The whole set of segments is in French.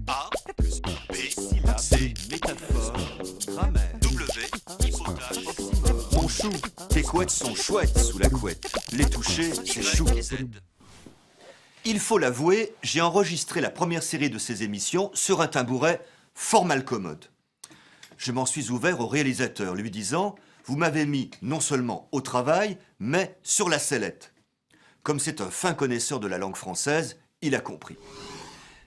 A plus B, C, métaphore, grammaire, W, hypothèse, oxymore. Mon chou, tes couettes sont chouettes sous la couette. Les toucher, c'est chou. Il faut l'avouer, j'ai enregistré la première série de ces émissions sur un tabouret fort mal commode. Je m'en suis ouvert au réalisateur, lui disant « Vous m'avez mis non seulement au travail, mais sur la sellette ». Comme c'est un fin connaisseur de la langue française, il a compris.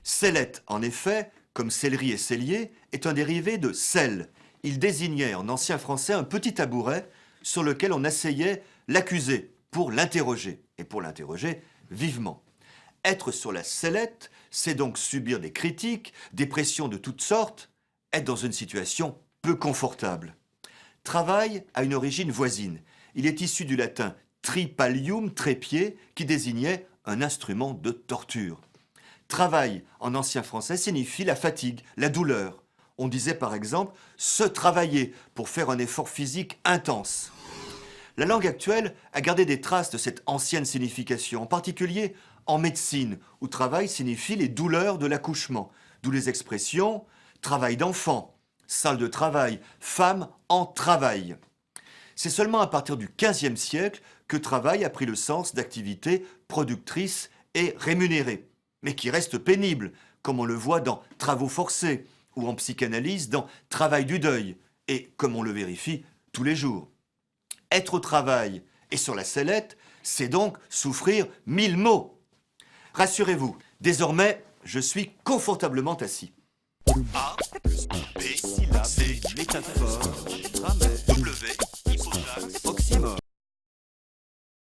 Sellette, en effet, comme céleri et cellier, est un dérivé de selle. Il désignait en ancien français un petit tabouret sur lequel on asseyait l'accusé pour l'interroger, et pour l'interroger vivement. Être sur la sellette, c'est donc subir des critiques, des pressions de toutes sortes, être dans une situation peu confortable. Travail a une origine voisine. Il est issu du latin tripalium, trépied, qui désignait un instrument de torture. Travail, en ancien français, signifie la fatigue, la douleur. On disait par exemple « se travailler » pour faire un effort physique intense. La langue actuelle a gardé des traces de cette ancienne signification, en particulier en médecine, où travail signifie les douleurs de l'accouchement, d'où les expressions « travail d'enfant », « salle de travail »,« femme en travail ». C'est seulement à partir du XVe siècle que travail a pris le sens d'activité productrice et rémunérée, mais qui reste pénible, comme on le voit dans « travaux forcés » ou en psychanalyse dans « travail du deuil » et comme on le vérifie tous les jours. Être au travail et sur la sellette, c'est donc souffrir 1000 maux. Rassurez-vous, désormais, je suis confortablement assis. A plus B, C, métaphore, grammaire, W, hypothèse.